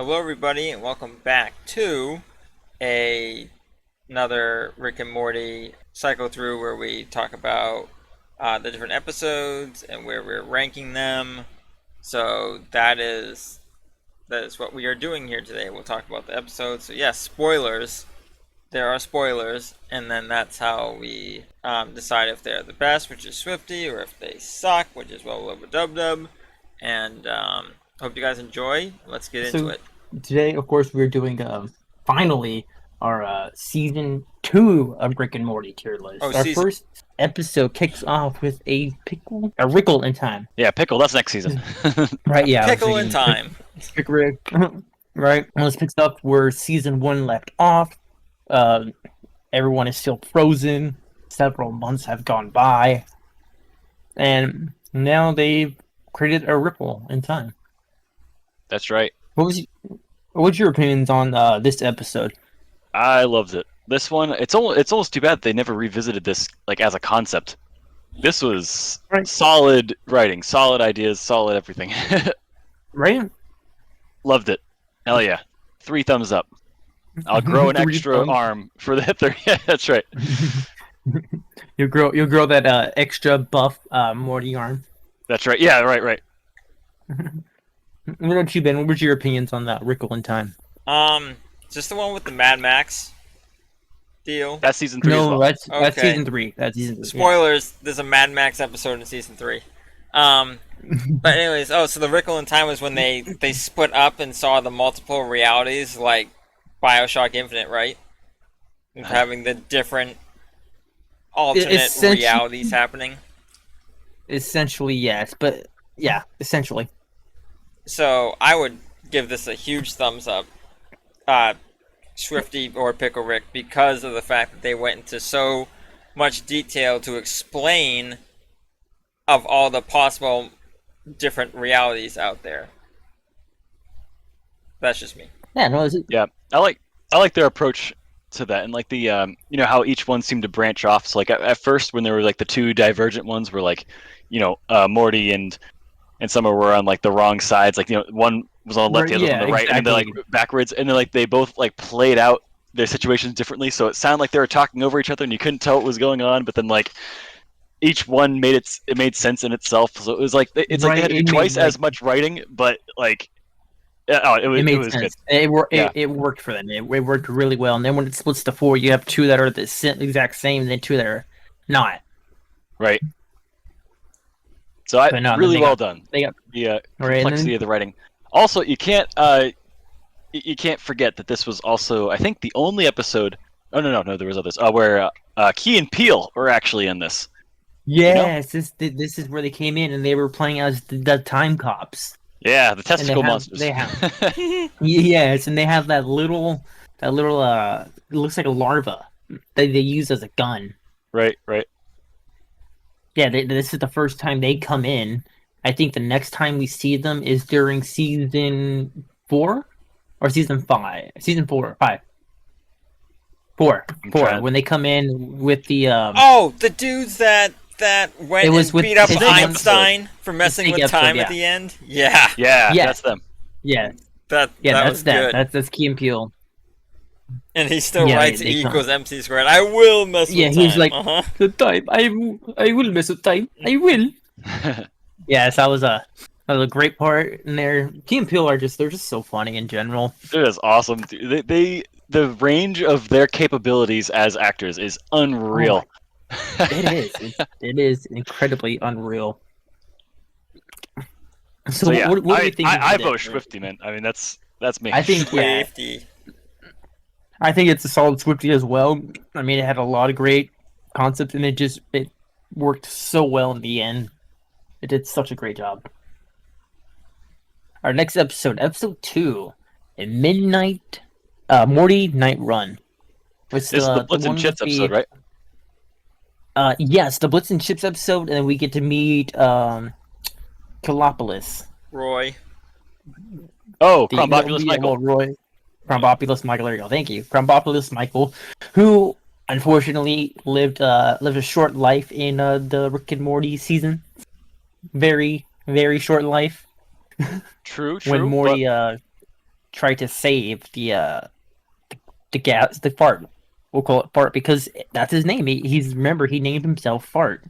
Hello, everybody, and welcome back to another Rick and Morty cycle through where we talk about the different episodes and where we're ranking them. So that is what we are doing here today. We'll talk about the episodes. So yes, spoilers. There are spoilers, and then that's how we decide if they're the best, which is Schwifty, or if they suck, which is well over dub dub. And hope you guys enjoy. Let's get into it. Today, of course, we're doing finally our season 2 of Rick and Morty tier list. Our first episode kicks off with a Wrinkle in time. Yeah, Pickle. That's next season. Right? Yeah, Pickle in time. Pick Rick. Right. And let's pick up where season 1 left off. Everyone is still frozen. Several months have gone by, and now they've created a ripple in time. That's right. What's your opinions on this episode? I loved it. This one, it's almost too bad they never revisited this like as a concept. This was solid writing, solid ideas, solid everything. Right? Loved it. Hell yeah. 3 thumbs up. I'll grow an extra arm for the hip there. Yeah, that's right. You'll grow that extra buff Morty arm. That's right. Yeah, right. What about you, Ben? What was your opinions on that Wrinkle in time? Just the one with the Mad Max deal. That's season 3 as well. No, that's season 3. That's season 3. Spoilers, there's a Mad Max episode in season 3. But anyways, so the Wrinkle in time was when they split up and saw the multiple realities, like BioShock Infinite, right? And having the different alternate realities happening. Essentially, yes. But, yeah, essentially. So, I would give this a huge thumbs up. Schwifty or Pickle Rick, because of the fact that they went into so much detail to explain of all the possible different realities out there. That's just me. Yeah, no, yeah. I like their approach to that, and like the how each one seemed to branch off. So like at first when there were like the 2 divergent ones were like, Morty and Summer were on like the wrong sides. Like one was on the left, the other was on the right, and then like backwards, and then like they both like played out their situations differently. So it sounded like they were talking over each other, and you couldn't tell what was going on. But then like each one made sense in itself. So it was like it's like they had to do twice as much writing, but like. It was sense. Good. It worked for them. It worked really well. And then when it splits to 4, you have 2 that are the exact same, and then 2 that are not. Right. So really well done. They got the complexity of the writing. Also, you can't forget that this was also, I think, the only episode. Oh no, there was others. Where Key and Peele were actually in this. Yes, this is where they came in, and they were playing as the time cops. Yeah, the testicle monsters. They have yes, and they have that little it looks like a larva that they use as a gun. Right. Yeah, this is the first time they come in. I think the next time we see them is during season 4 or season 5. Season 4 or 5. 4 when they come in with the the dudes that went and beat up Einstein for messing with time at the end. Yeah, that's them. Yeah, that's them. Good. That's Key and Peele. And he still writes E equals MC squared. I will mess with time. Yeah, he's like the time. I will mess with time. I will. Yes, that was a great part in there. Key and Peele they're just so funny in general. It is awesome. The range of their capabilities as actors is unreal. It is incredibly unreal. So yeah, what do you think? I vote Schwifty, man. I mean, that's me. I think Schwifty. I think it's a solid Schwifty as well. I mean, it had a lot of great concepts, and it worked so well in the end. It did such a great job. Our next episode 2, a midnight Morty Night Run. It's the Blitz and Chips episode, right? Yes, the Blitz and Chips episode, and then we get to meet Kalopolis. Roy. Oh, Crombopulous Michael. Roy. Crombopulous Michael, there you go. Thank you. Crombopulous Michael, who unfortunately lived a short life in the Rick and Morty season. Very, very short life. True. When Morty try to save the fart. We'll call it fart because that's his name. He named himself Fart.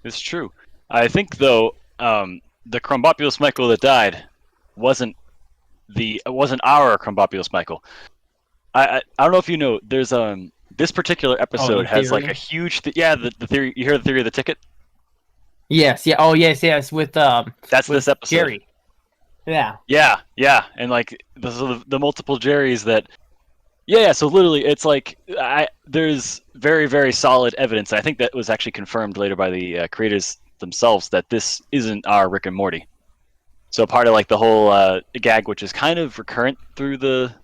It's true. I think though, the Crumbopulous Michael that died wasn't our Crumbopulous Michael. I don't know if you know. There's this particular episode has like a huge the theory. You hear the theory of the ticket? Yes. Yeah. Oh yes. Yes. With That's with this episode. Jerry. Yeah. Yeah, and like the multiple Jerrys that. Yeah. So literally, it's like there's very very solid evidence. I think that was actually confirmed later by the creators themselves that this isn't our Rick and Morty. So part of like the whole gag, which is kind of recurrent through the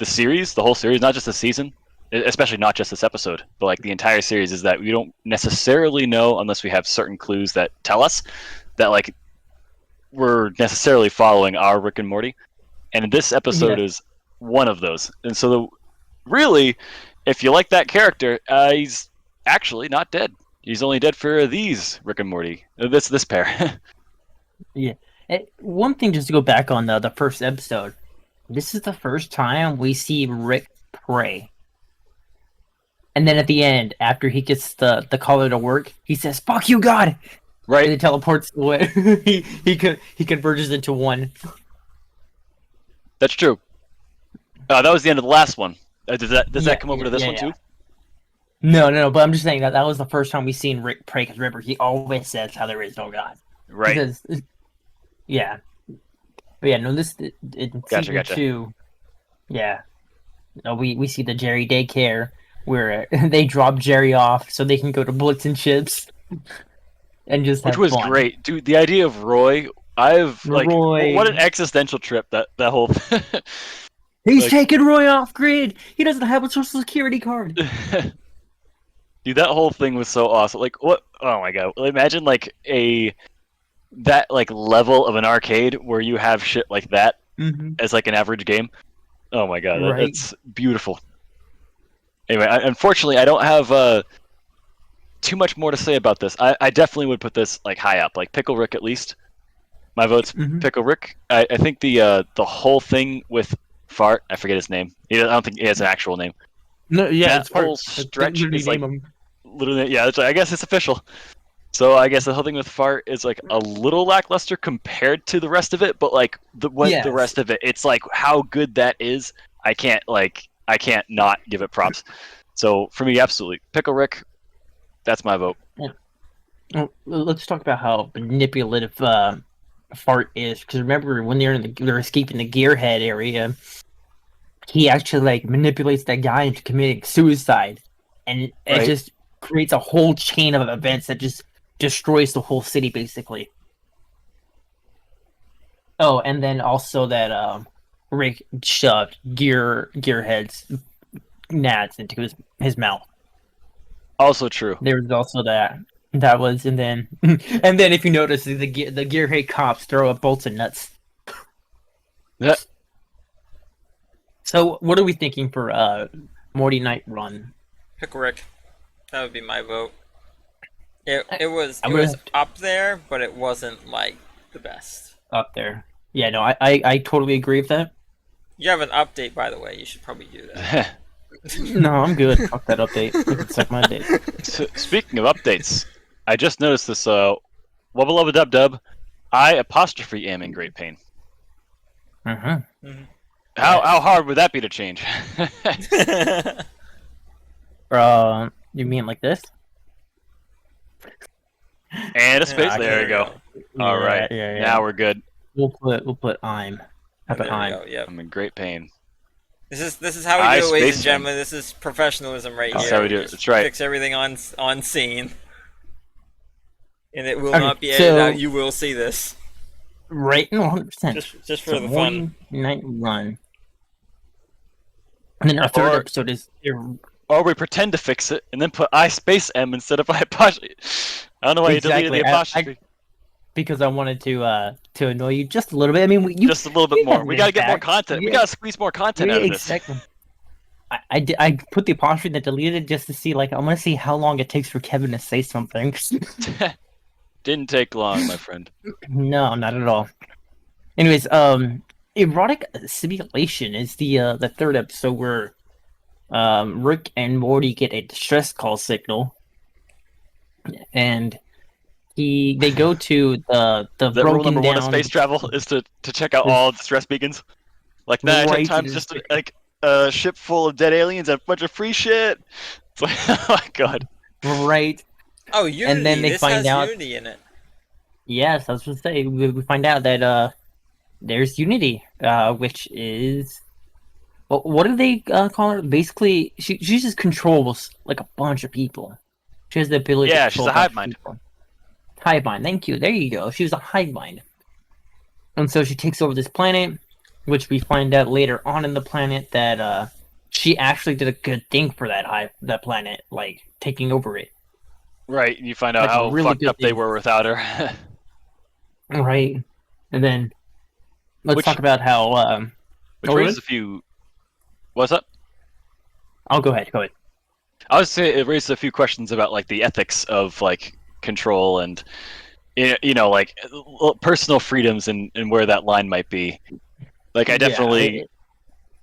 series, the whole series, not just the season, especially not just this episode, but like the entire series, is that we don't necessarily know unless we have certain clues that tell us that like we're necessarily following our Rick and Morty, and this episode is one of those. And so really, if you like that character, he's actually not dead. He's only dead for these Rick and Morty. This pair. Yeah. One thing, just to go back on the first episode, this is the first time we see Rick pray. And then at the end, after he gets the caller to work, he says, "Fuck you, God!" Right. And he teleports away. he converges into one. That's true. That was the end of the last one. Does that come over to this one too? No. But I'm just saying that was the first time we've seen Rick pray. Because remember, he always says how there is no God. Right. Because, yeah. But yeah, no, this in season 2. Yeah. No, we see the Jerry daycare where they drop Jerry off so they can go to Blitz and Chips and just have Which was fun. great, dude. The idea of Roy, what an existential trip that whole. He's taking Roy off grid. He doesn't have a social security card. Dude, that whole thing was so awesome. Like, what? Oh my god! Imagine like that level of an arcade where you have shit like that as like an average game. Oh my god, that's beautiful. Anyway, unfortunately, I don't have too much more to say about this. I definitely would put this like high up, like Pickle Rick at least. My vote's Pickle Rick. I think the whole thing with Fart, I forget his name. I don't think he has an actual name. No, yeah, that whole stretch is like literally, I guess it's official. So I guess the whole thing with Fart is like a little lackluster compared to the rest of it, but like the rest of it, it's like how good that is. I can't not give it props. So for me, absolutely, Pickle Rick. That's my vote. Yeah. Well, let's talk about how manipulative Fart is. Because remember when they're escaping the Gearhead area, he actually like manipulates that guy into committing suicide, and it just creates a whole chain of events that just destroys the whole city basically. Oh, and then also that Rick shoved Gearhead's gnats into his mouth. Also true. There was also that. That was, and then if you notice, the Gearhead cops throw up bolts and nuts. Yeah. So, what are we thinking for Morty Night Run? Pickle Rick. That would be my vote. It was up there, but it wasn't like the best. Up there. Yeah, no, I totally agree with that. You have an update, by the way. You should probably do that. No, I'm good. Fuck that update. You can suck my dick. So, speaking of updates, I just noticed this. Wubba lubba dub dub. I apostrophe am in great pain. How hard would that be to change? You mean like this? And a space. There you go. All right. Yeah. Now we're good. We'll put I'm. How about I'm? Yep. I'm in great pain. This is how we do it, ladies and gentlemen. This is professionalism right here. That's how we do it. That's right. Fix everything on scene, and it will not be edited out. You will see this. Right, no, 100%. Just for the fun. Night Run. And then our third episode is. Or we pretend to fix it and then put I space M instead of I apostrophe. I don't know why you deleted the apostrophe. Because I wanted to annoy you just a little bit. I mean, just a little bit more. We gotta get more content. We gotta squeeze more content out of this. Exactly. I put the apostrophe and then deleted it just to see, like, I want to see how long it takes for Kevin to say something. Didn't take long, my friend. No, not at all. Anyways, Erotic Simulation is the third episode where Rick and Morty get a distress call signal, and they go to the Is that rule broken number one of down space travel is to check out all distress beacons? Like 9 out of 10 right times, just like a ship full of dead aliens and a bunch of free shit. It's like, oh my god. right, Oh, and then Unity. they This find has out. Unity in it. Yes, I was going to say we find out that there's Unity, which is what do they call her? Basically, she just controls like a bunch of people. She has the ability to Yeah, she's control a a bunch hive of mind. people. Hive mind, thank you. There you go. She was a hive mind, and so she takes over this planet, which we find out later on in the planet that she actually did a good thing for that planet, like taking over it. Right, and you find out Like a how really fucked good up they thing. were without her. Right, and then let's Which talk about how. which raises a few. What's up? I'll go ahead. Go ahead. I would say it raises a few questions about like the ethics of like control and like personal freedoms and where that line might be. Like I definitely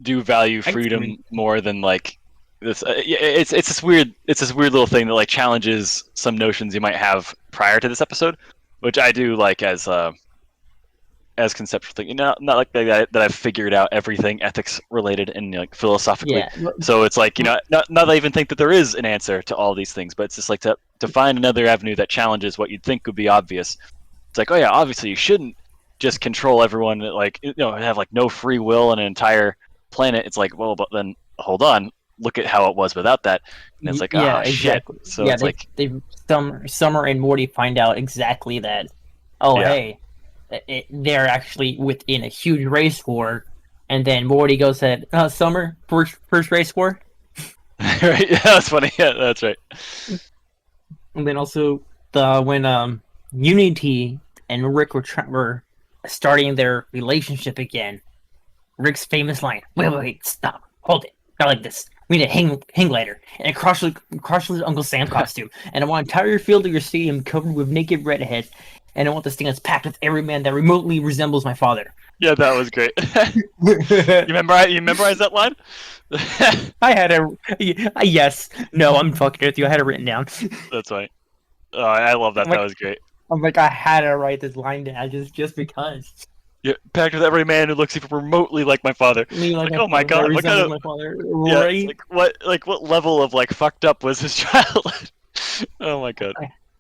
do value freedom more than like this. It's this weird little thing that like challenges some notions you might have prior to this episode, which I do like as conceptual thing. Not like that I've figured out everything ethics related and like philosophically. Yeah. So it's like not that I even think that there is an answer to all these things, but it's just like to find another avenue that challenges what you'd think would be obvious. It's like, oh yeah, obviously you shouldn't just control everyone, like have like no free will and an entire planet. It's like, well, but then hold on, look at how it was without that. And it's like, yeah, exactly. Shit. So yeah, it's like Summer and Morty find out exactly that. Oh, Yeah. hey, they're actually within a huge race war, and then Morty goes said, "Summer, first race war." Right? Yeah, that's funny. Yeah, that's right. And then also when Unity and Rick were starting their relationship again. Rick's famous line: "Wait, stop, hold it, not like this. We need a hang glider and a crotchless Uncle Sam costume, and I want an entire field of your stadium covered with naked redheads, and I want this thing that's packed with every man that remotely resembles my father." Yeah, that was great. You memorize that line? I had a yes. No, I'm fucking with you. I had it written down. That's right. Oh, I love that. I'm like, that was great. I'm like, I had to write this line down just because. Yeah, packed with every man who looks even remotely like my father. Me like oh my god, what kind of my father, yeah, right? what level of like fucked up was his childhood? Oh my god.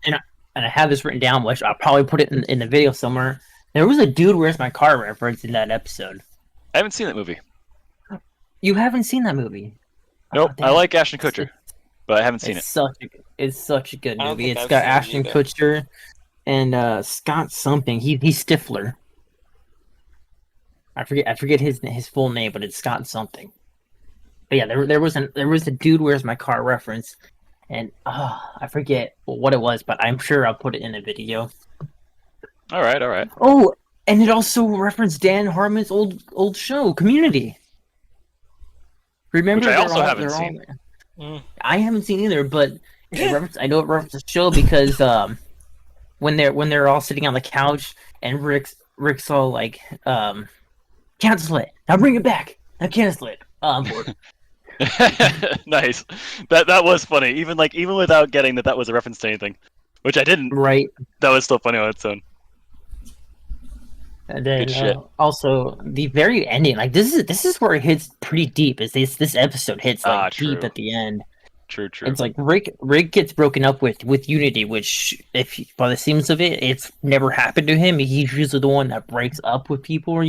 And I have this written down, which I'll probably put it in the video somewhere. There was a Dude Where's My Car reference in that episode. I haven't seen that movie. You haven't seen that movie? Nope. Oh, I like Ashton Kutcher, but I haven't seen it. It's such a good I don't movie. think It's I've got seen it Ashton either. Kutcher and Scott something. He's Stifler. I forget his full name, but it's Scott something. But yeah, there was a Dude Where's My Car reference, and I forget what it was, but I'm sure I'll put it in a video. All right. Oh, and it also referenced Dan Harmon's old show, Community. Remember, Which I also haven't seen. I haven't seen either, but I know it references the show because when they're all sitting on the couch and Rick's all like, cancel it. Now bring it back. Now cancel it. I'm bored. Nice. That was funny. Even without getting that was a reference to anything, which I didn't. Right. That was still funny on its own. And then Good shit. Also the very ending, like this is where it hits pretty deep. Is this episode hits like deep True. at the end. True. It's like Rick gets broken up with Unity, which by the seams of it, it's never happened to him. He's usually the one that breaks up with people, or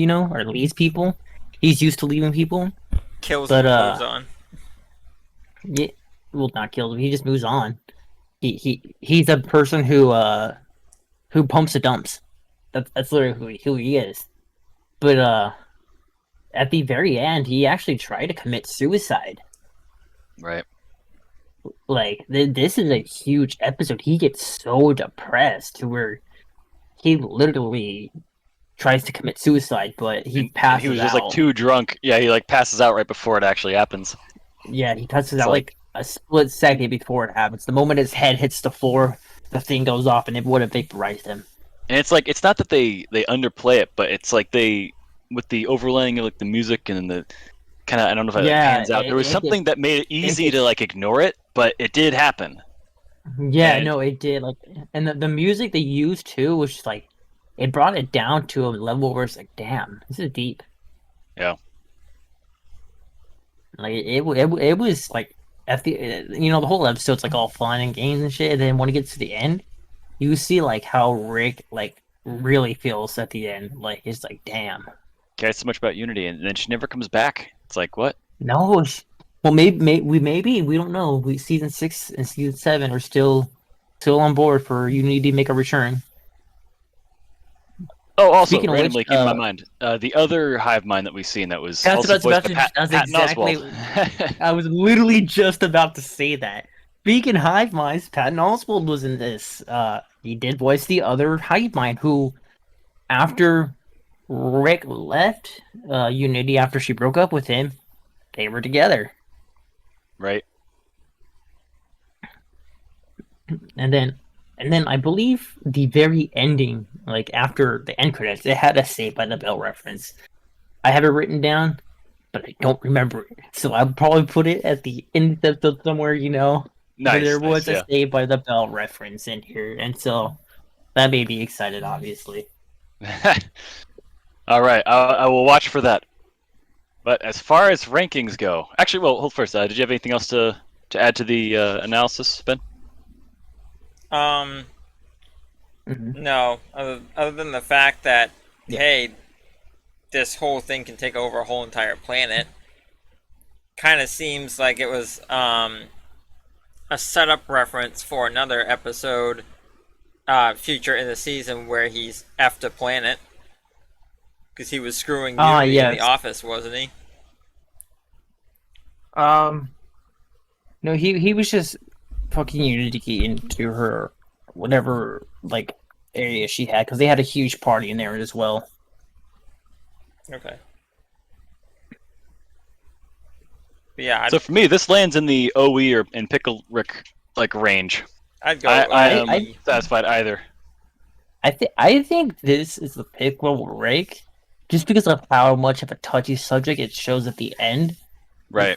leaves people. He's used to leaving people. Kills But, and moves on. Yeah, well, not killed him. He just moves on. He's a person who pumps and dumps. That's literally who he is. But at the very end, he actually tried to commit suicide. Right. Like this is a huge episode. He gets so depressed to where he literally tries to commit suicide, but he passes out. He was just like too drunk. Yeah, he like passes out right before it actually happens. Yeah, he passes out like a split second before it happens. The moment his head hits the floor, the thing goes off and it would have vaporized him. And it's like it's not that they underplay it, but it's like they with the overlaying of like the music and the kind of, I don't know if it Yeah, pans out. There was something that made it easy to like ignore it, but it did happen. yeah, And no, it did. Like, and the music they used too was just like, it brought it down to a level where it's like, damn, this is deep. yeah, Like it was like at the the whole episode's like all fun and games and shit. And then when it gets to the end, you see like how Rick like really feels at the end. Like it's like, damn. cares so much about Unity, and then she never comes back. It's like what? No, well, maybe we don't know. Season 6 and season 7 are still on board for Unity to make a return. Oh, also Speaking of which, randomly keep in my mind the other hive mind that we've seen that was that's also what I was voiced about by to. That's Patton exactly. Oswalt. I was literally just about to say that. Speaking of hive minds, Patton Oswalt was in this. He did voice the other hive mind who, after Rick left Unity after she broke up with him, they were together. Right. And then I believe the very ending, like after the end credits, it had a Saved by the Bell reference. I have it written down, but I don't remember it. So I'll probably put it at the end of the somewhere, But there was a Yeah. Saved by the Bell reference in here, and so that made me excited, obviously. All right, I will watch for that. But as far as rankings go, actually, well, hold first. Did you have anything else to add to the analysis, Ben? Um, Mm-hmm. no, other than the fact that Yeah. hey, this whole thing can take over a whole entire planet. Kind of seems like it was a setup reference for another episode, future in the season where he's effed a planet because he was screwing Unity in the Yes. office, wasn't he? No, he was just fucking Unity into her whatever like area she had because they had a huge party in there as well. Okay. But yeah, So for me, this lands in the OE or in Pickle Rick like range. I'd go. I am I- satisfied either. I think this is the Pickle Rick, just because of how much of a touchy subject it shows at the end. Right.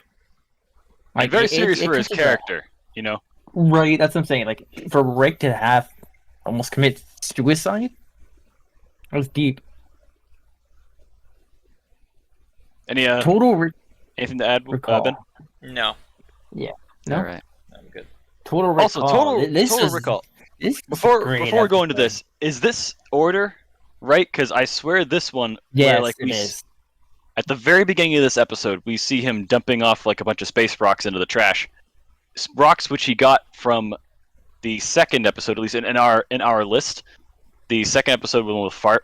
Like And very it- serious it for his touches a- character, you know. Right, that's what I'm saying. Like for Rick to have almost commit suicide, that was deep. Any Total anything to add, recall. Ben? No, No, All right. I'm good. total recall. Also, total is- recall. This is a Before great we go into episode. this, is this order right? Because I swear this one, Yes, where like it is. at the very beginning of this episode, we see him dumping off like a bunch of space rocks into the trash. Rocks which he got from the second episode, at least in our list. The second episode with Fart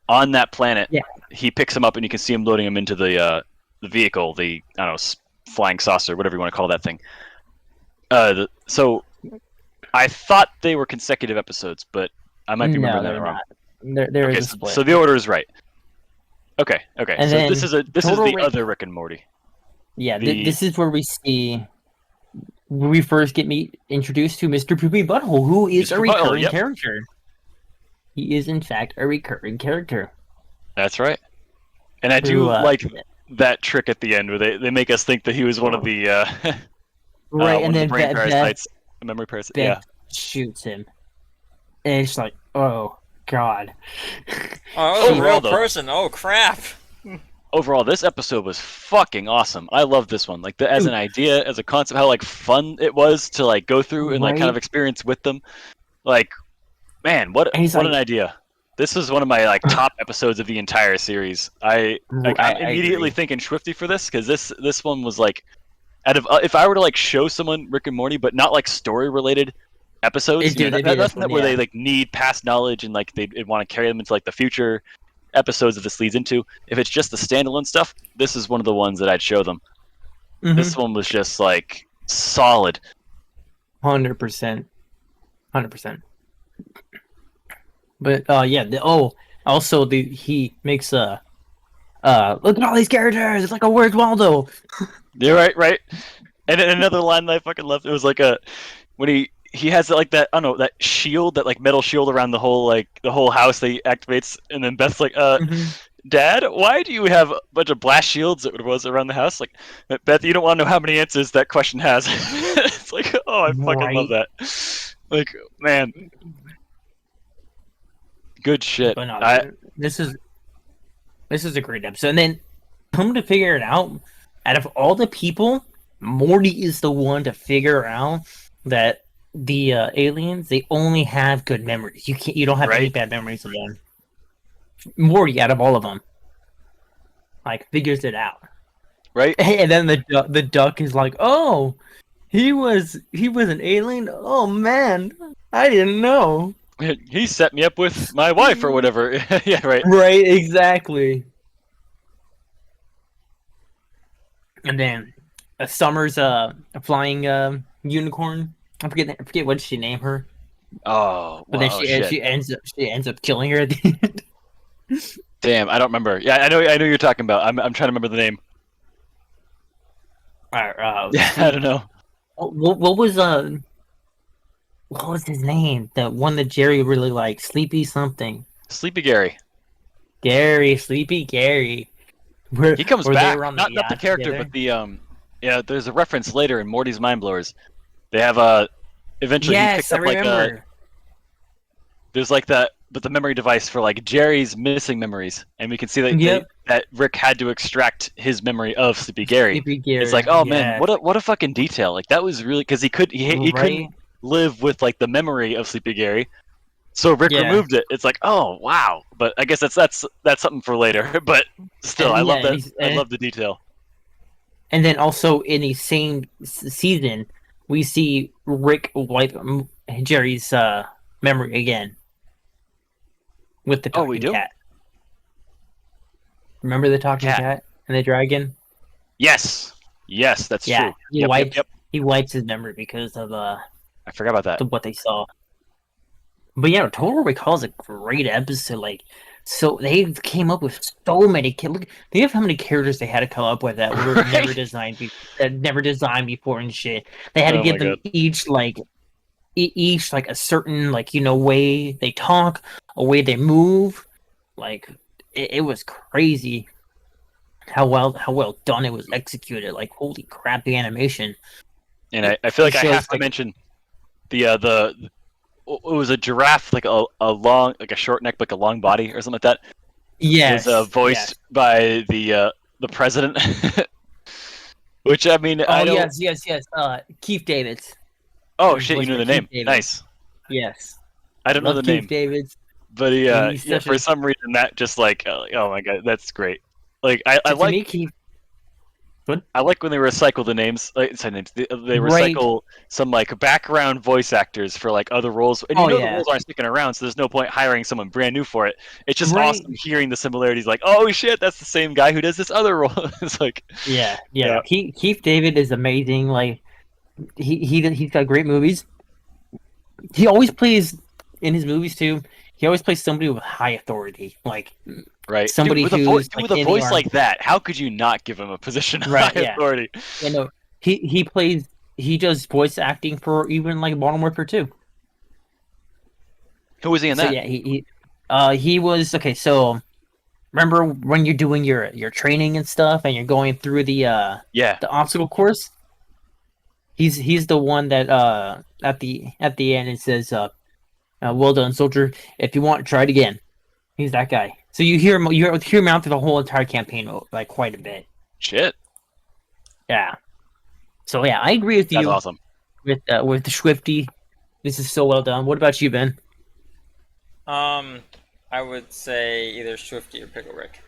on that planet. Yeah. He picks him up and you can see him loading him into the vehicle, the I don't know, flying saucer, whatever you want to call that thing. So I thought they were consecutive episodes, but I might be No, remembering that they're wrong. not. There Okay, is a split. so the order is right. Okay. And So then this is the Total Rick- other Rick and Morty. Yeah, the- this is where we first get introduced to Mr. Poopy Butthole, who is Mr. a Butthole, recurring yep. character. He is in fact a recurring character. That's right. And I do Who, like that trick at the end where they make us think that he was one of the Right, one and of the then brain Beth parasites, memory parasites. Yeah. shoots him. And it's like, oh god. Oh, it was a Overall, real though- person. Oh crap. Overall, this episode was fucking awesome. I love this one. Like as an idea, as a concept, how like fun it was to like go through and like kind of Right. experience with them. Like, man, what And he's an like- idea! This is one of my like top episodes of the entire series. I'm immediately agree. thinking Schwifty for this because this one was like, out of if I were to like show someone Rick and Morty, but not like story related episodes, It'd be this nothing one, where yeah. they like need past knowledge and like they'd want to carry them into like the future episodes that this leads into. If it's just the standalone stuff, this is one of the ones that I'd show them. Mhm. This one was just like solid. 100%. 100%. But yeah, also he makes look at all these characters. It's like a Where's Waldo. You're right. And then another line that I fucking loved. It was like when he has like that, I don't know, that shield, that like metal shield around the whole house that he activates, and then Beth's like, Mhm. Dad, why do you have a bunch of blast shields that was around the house? Like, Beth, you don't want to know how many answers that question has. It's like, oh, I fucking love Right. that. Like, man, good shit. But no, this is a great episode. And then come to figure it out of all the people, Morty is the one to figure out that the aliens, they only have good memories. You don't have any Right. bad memories of them. Morty, out of all of them, like figures it out. Right? And then the duck is like, "Oh, he was an alien. Oh man, I didn't know." He set me up with my wife or whatever. Yeah, right. Right, exactly. And then Summer's a flying unicorn. I forget what she named her, Oh, but then wow, shit. she ends up killing her at the end. Damn, I don't remember. Yeah, I know you're talking about. I'm trying to remember the name. Yeah, I don't know. What was his name? The one that Jerry really liked, Sleepy something. Sleepy Gary. Sleepy Gary. Where, He comes where they back. were on Not the yacht character, together. but the yeah. There's a reference later in Morty's Mind Blowers. They have eventually he picks Yes, I up like remember. there's like the memory device for like Jerry's missing memories, and we can see that Yep. that Rick had to extract his memory of Sleepy Gary. Sleepy Gary. It's like, oh man, yeah. what a fucking detail! Like that was really because he couldn't Right? live with like the memory of Sleepy Gary, so Rick Yeah. removed it. It's like, oh wow, but I guess that's something for later. But still, I love that. I love the detail. And then also in the same season, we see Rick wipe Jerry's memory again with the Oh, talking we do? cat. Remember the talking Cat. cat and the dragon? Yes, that's Yeah, true. he Yep, wipes yep. he wipes his memory because of I forgot about that. what they saw. But yeah, Total Recall is a great episode. Like, so they came up with so many. Look, they have how many characters they had to come up with that were Right. never designed before and shit. They had to Oh give my them God. each like a certain way they talk, a way they move. Like it was crazy how well done it was executed. Like holy crap, the animation. And I feel like It I shows, have to mention the it was a giraffe, like a long, like a short neck, like a long body or something like that. Yes, Was voiced by the president. Which I mean, I Oh don't. yes. Keith Davids. Oh was shit, you voiced know by the name. Keith David. Nice. Yes, I don't know love the Keith name, Davids. but He's yeah, such for a some reason that just like, oh my god, that's great. Like I to like me Keith. I like when they recycle the names. Sorry, names. They Right. recycle some like background voice actors for like other roles, and Oh, the yeah. roles aren't sticking around, so there's no point hiring someone brand new for it. It's just Right. awesome hearing the similarities. Like, oh shit, that's the same guy who does this other role. It's like, Yeah. Yeah. Keith David is amazing. Like he's got great movies. He always plays in his movies too. He always plays somebody with high authority, like right, somebody dude, with who's with a voice like that, how could you not give him a position of Right, high yeah. authority? You know, he does voice acting for even like Modern Warfare 2. Who was he in So that? yeah, he was okay. So remember when you're doing your training and stuff, and you're going through the Yeah. obstacle course? He's the one that at the end it says well done, soldier. If you want, try it again. He's that guy. So you hear him out through the whole entire campaign, like quite a bit. Shit. Yeah. So yeah, I agree with That's you awesome. with the Schwifty. This is so well done. What about you, Ben? I would say either Schwifty or Pickle Rick.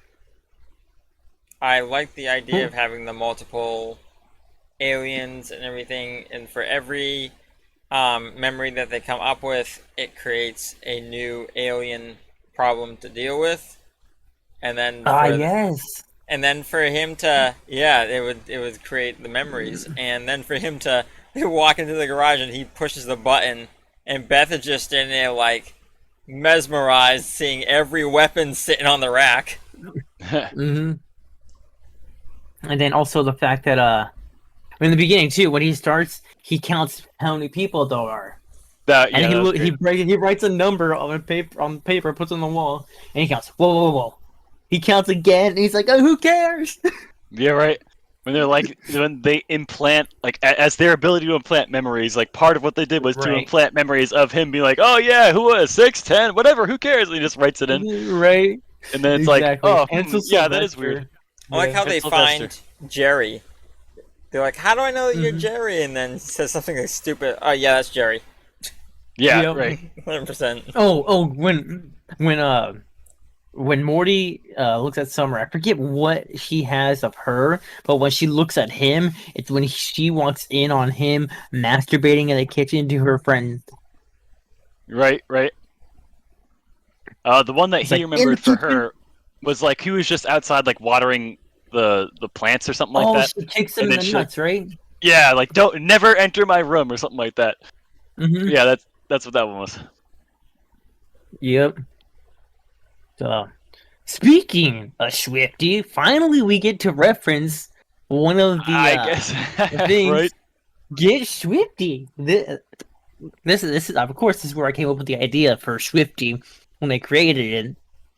I like the idea of having the multiple aliens and everything, and for every memory that they come up with, it creates a new alien problem to deal with, and then Yes. and then for him to it would create the memories, and then for him to walk into the garage and he pushes the button, and Beth is just in there like mesmerized, seeing every weapon sitting on the rack. Mm-hmm. And then also the fact that in the beginning too, when he starts, he counts how many people there are, and he writes a number on paper, puts it on the wall, and he counts. Whoa, whoa, whoa! he counts again, and he's like, "Oh, who cares?" Yeah, right. When they implant, like, as their ability to implant memories, like, part of what they did was to Right. implant memories of him being like, oh yeah, who was 6, 10, whatever, who cares? And he just writes it in, Right. and then it's like, Exactly. oh, And so yeah, that is weird. Sylvester. I like Yeah. how And they Sylvester. find Jerry. They're like, "How do I know that you're Mhm. Jerry?" And then says something like stupid. Oh yeah, that's Jerry. Yeah, Yep. right. 100%. Oh, when Morty looks at Summer, I forget what she has of her, but when she looks at him, it's when she walks in on him masturbating in the kitchen to her friend. Right, right. The one that It's he like in the remembered for kitchen. her was like he was just outside, like, watering the plants or something like Oh, that, she kicks him and in then the she, like, nuts, right? yeah, like, don't never enter my room or something like that. Mm-hmm. Yeah, that's what that one was. Yep. So, speaking of Schwifty, finally we get to reference one of I guess, the things. right? Get Schwifty. This is of course this is where I came up with the idea for Schwifty when they created it,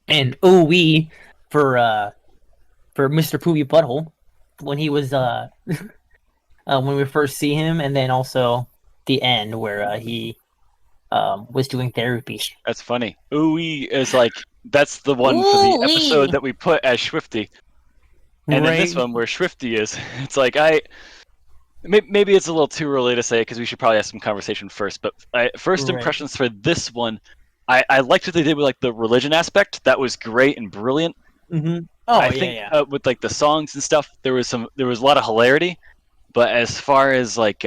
and OE for Mr. Poopy Butthole when he was when we first see him, and then also the end where he was doing therapy. That's funny. Ooey is like, that's the one for the episode Ooh-wee! that we put as Schwifty, and in this Right, one where Schwifty is, it's like maybe it's a little too early to say because we should probably have some conversation first. But first right. impressions for this one, I liked what they did with, like, the religion aspect. That was great and brilliant. Mm-hmm. Oh I yeah, think yeah. with, like, the songs and stuff, there was a lot of hilarity. But as far as, like,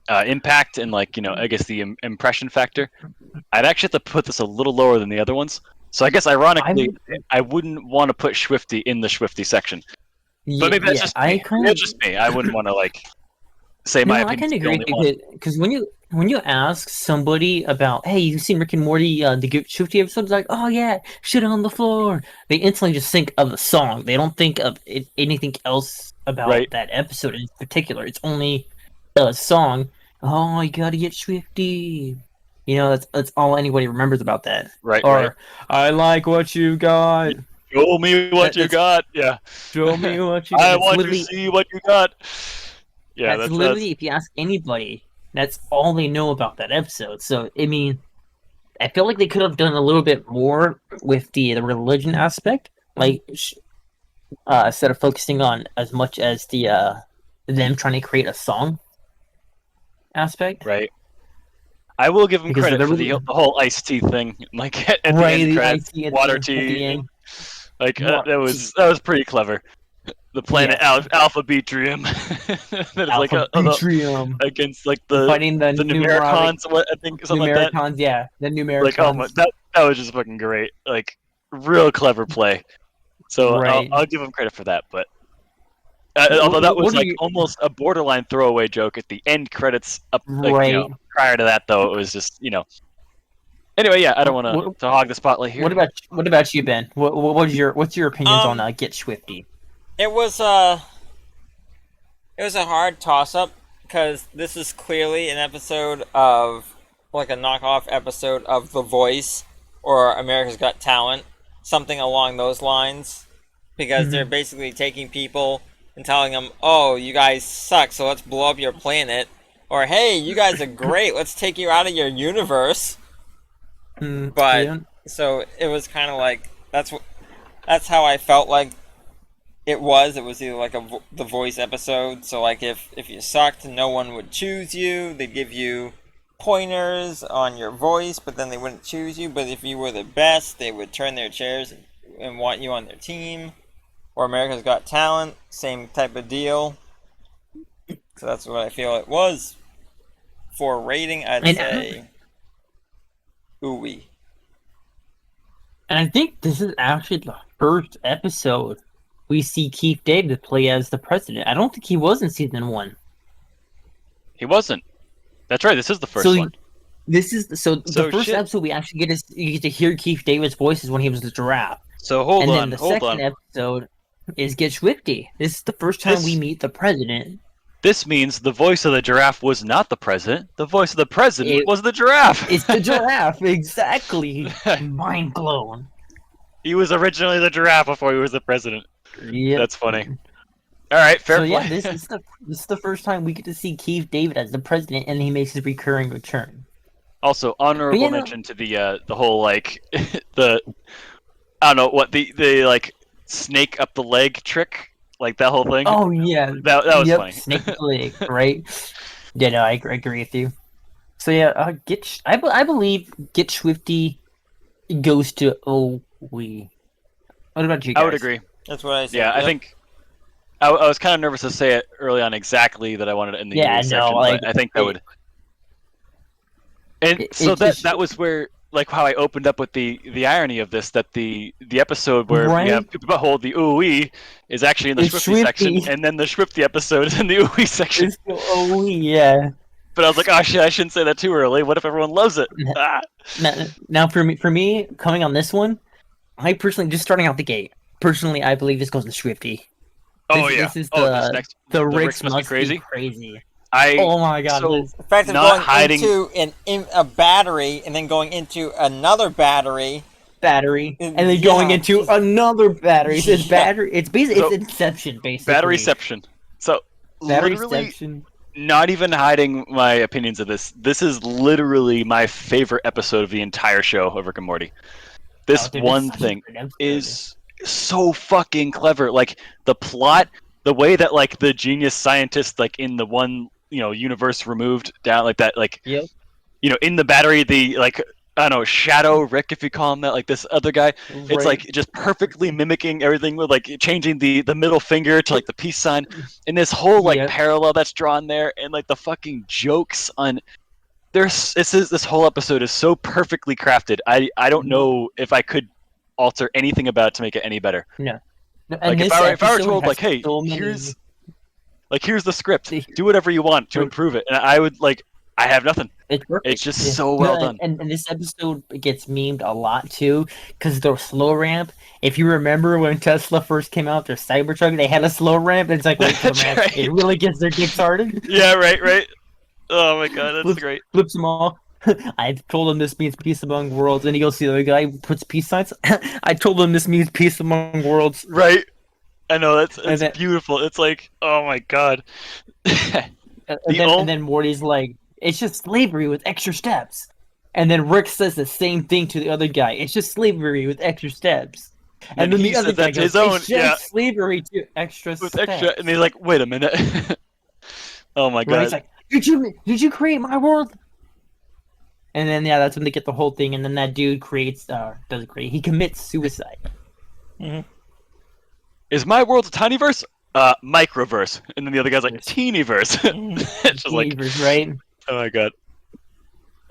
impact and, like, I guess the impression factor, I'd actually have to put this a little lower than the other ones. So I guess I ironically, would, I wouldn't want to put Schwifty in the Schwifty section. But maybe that's yeah. just I me. kind of That's just me. I wouldn't want to, like, say my No, I opinion's kind of the agree only with one. you because when you ask somebody about, hey, you've seen Rick and Morty, the Schwifty episodes, like, oh yeah, shit on the floor. They instantly just think of the song. They don't think of anything else about Right, that episode in particular. It's only the song. Oh, you gotta get Schwifty. That's all anybody remembers about that. right, right. Or I like what you got. Show me what you That's got. Yeah. show me what you got. I That's want to literally see what you got. Yeah, That's that's literally, if you ask anybody, that's all they know about that episode. So, I mean, I feel like they could have done a little bit more with the religion aspect, like instead of focusing on as much as the them trying to create a song aspect, right. I will give him because credit they're for really the whole iced tea thing. Like, at the right. end The credits, IT water at the tea. end, Like, what? that was pretty clever. The planet Yes, Alpha Beatrium. That is like Alpha Betrium against, like, fighting the the numeronic Numericons, what I think, something like that. numericons. Yeah, the Like, oh my, numericons. that was just fucking great. Like, real clever play. So Right, I'll give him credit for that. But although that was, what are like, you? almost a borderline throwaway joke at the end credits, up, like, Right. prior to that, though, it was just, Anyway, yeah, I don't want What, to hog the spotlight here. what about you, Ben? What's your opinions on Get Swifty? It was it was a hard toss up because this is clearly an episode of like a knockoff episode of The Voice or America's Got Talent, something along those lines, because they're Mm-hmm. basically taking people and telling them, "Oh, you guys suck, so let's blow up your planet," or "Hey, you guys are great, let's take you out of your universe." But Yeah. so it was kind of like that's how I felt like it was. It was either like the Voice episode. So like if you sucked, no one would choose you. They'd give you pointers on your voice, but then they wouldn't choose you. But if you were the best, they would turn their chairs and want you on their team. Or America's Got Talent, same type of deal. So that's what I feel it was. For rating, I'd And say ooey. and I think this is actually the first episode we see Keith David play as the president. I don't think he was in season one. He wasn't. That's right. This is the first So one. this is the So first shit. episode we actually you get to hear Keith David's voices when he was the giraffe. So hold And then on, the hold second on. episode is Get Swifty. This is the first time we This meet the president. this means the voice of the giraffe was not the president. The voice of the president It, was the giraffe. it's the giraffe, exactly. Mind blown. He was originally the giraffe before he was the president. Yep. That's funny. All right, fair So play. yeah, this is the first time we get to see Keith David as the president, and he makes his recurring return. Also, But honorable you know, mention to the whole like the I don't know what the like snake up the leg trick, like that whole thing. oh yeah, That was yep, funny. Snake Leg, right? Yeah, no, I agree with you. So yeah, I believe Get Schwifty goes to OWE. What about you I would guys? agree. That's what I said. Yeah, I Yep. think I was kind of nervous to say it early on exactly that I wanted it in the Yeah, UE no, section, like but I think that would. And so it's just that was where like how I opened up with the irony of this, that the episode where we right. have people behold the ooey is actually in the It's Schwifty section, Schwifty. and then the Schwifty episode is in the ooey section. It's the OWE, yeah. But I was like, oh shit, I shouldn't say that too early. What if everyone loves it? Ah. Now for me, coming on this one, I personally just starting out the gate. Personally, I believe this goes to Schwifty. Oh This, yeah. this is Oh, this next the the Rick's Ricks must be crazy. crazy. I Oh my god! so this- The fact of Not going hiding- into a battery and then going into another battery. battery, and then Yeah, going into just- another battery. It's Yeah. battery. It's basically So, it's Inception, basically. Batteryception. So literally, Batteryception. not even hiding my opinions of this. This is literally my favorite episode of the entire show of Rick and Morty. This Oh, dude, one it's such a thing great episode. is so fucking clever. Like the plot, the way that like the genius scientist, like in the one universe removed down like that, like Yep. in the battery, the like I don't know, Shadow Rick, if you call him that, like this other guy. It's Right. like just perfectly mimicking everything with like changing the middle finger to like the peace sign, and this whole like Yep. parallel that's drawn there, and like the fucking jokes on. This whole episode is so perfectly crafted. I don't know if I could alter anything about it to make it any better. No, and Like if this I were episode told has like, hey, so many- here's the script, The- do whatever you want to Right. improve it, and I would like I have nothing. It's perfect. It's just Yeah. so well No, done. And this episode gets memed a lot too, because the slow ramp. If you remember when Tesla first came out, their Cybertruck, they had a slow ramp. And it's like, wait for the That's ramp. right. It really gets their dicks started. Yeah, right. Oh my god, that's Flips- great. Flips them all. I told him this means peace among worlds, and he goes to the other guy, puts peace signs. I told him this means peace among worlds. Right. I know that's And then- beautiful. It's like, oh my god. And then Morty's like, it's just slavery with extra steps. And then Rick says the same thing to the other guy. It's just slavery with extra steps. And then he the other says guy that's goes, his own, it's just yeah. slavery to extra With steps. extra, and he's like, wait a minute. Oh my Right? god. He's like, did you create my world? And then that's when they get the whole thing. And then that dude doesn't create. He commits suicide. Is my world a tiny verse? Microverse. And then the other guy's like, teeny verse. It's just like, Believers, right? oh my god.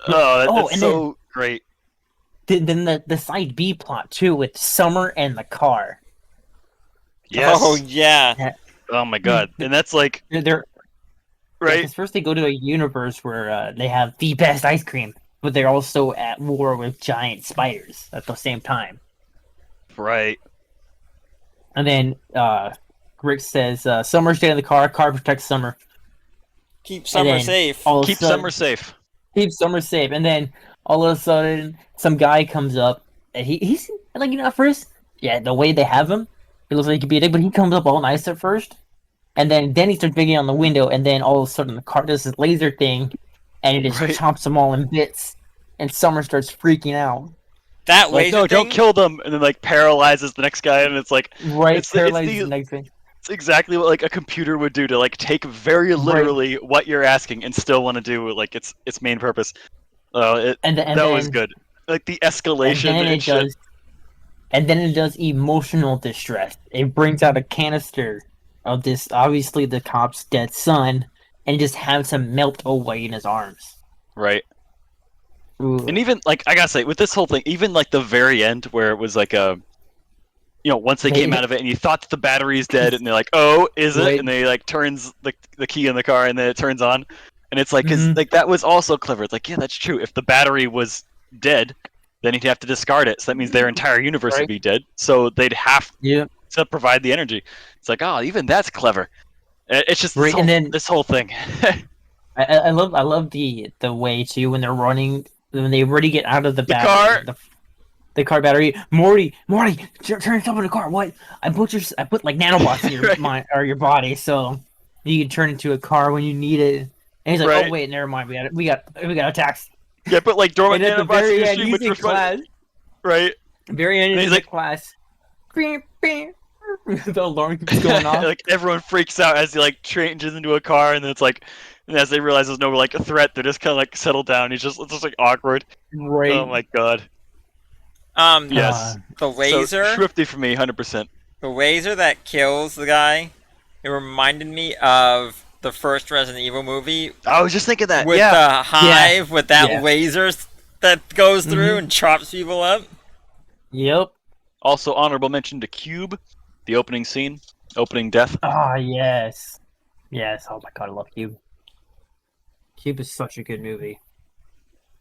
Oh, that's and so great. Then the side B plot too with Summer and the car. Yes. Oh yeah. Oh my god. And that's like, They're right? Because first they go to a universe where they have the best ice cream, but they're also at war with giant spiders at the same time. Right. And then Rick says, "Summer, stay in the car. Car protects Summer. Keep Summer then safe. All of a Keep sudden- Summer safe. Keep Summer safe." And then all of a sudden, some guy comes up, and he's like, at first, yeah, the way they have him, it looks like he could be a dick, but he comes up all nice at first, and then he starts banging on the window, and then all of a sudden the car does this laser thing, and it just Right. chops them all in bits, and Summer starts freaking out. That Like, laser no, don't thing? kill them. And then like paralyzes the next guy, and it's like, Right, It's paralyzes the- the next thing. it's exactly what like a computer would do to like take very literally what you're asking and still want to do like its main purpose. That was good. Like the escalation And then and it shit. does. And then it does emotional distress. It brings out a canister of this, obviously the cop's dead son, and just has him melt away in his arms. Right. Ooh. And even like I gotta say, with this whole thing, even like the very end where it was like once they came out of it and you thought that the battery's dead, and they're like, oh, is it? Right. And they like turns the key in the car, and then it turns on, and it's like, 'cause, Mhm. like that was also clever. It's like, yeah, that's true. If the battery was dead, then he'd have to discard it. So that means their entire universe would Right. be dead. So they'd have Yeah. to provide the energy. It's like, oh, even that's clever. It's just Right, and then- this whole thing. I love the way too when they're running, when they already get out of the car. battery. the car battery. Morty, turn yourself in the car. What? I put like nanobots in your Right. mind or your body, so you can turn into a car when you need it. And he's like, Right. oh wait, never mind. We got attacks. Yeah, but like dormant And at the nanobots in very your end, stream, he's which in respond. class. Right. Very end, And he's he's in like, class. Beep, beep. The alarm keeps going off. like everyone freaks out as he like changes into a car, and then it's like, and as they realize there's no like a threat, they just kind of like settle down. It's just like awkward. Right. Oh my god. Um, Yes. the laser, So Schwifty for me, 100%. the laser that kills the guy, it reminded me of the first Resident Evil movie I was just thinking that. with Yeah. the hive with that Yeah. laser that goes through Mhm. and chops people up. Yep. Also honorable mention to Cube, the opening scene, opening death. Ah, yes. Yes. Oh my god, I love Cube. Cube is such a good movie.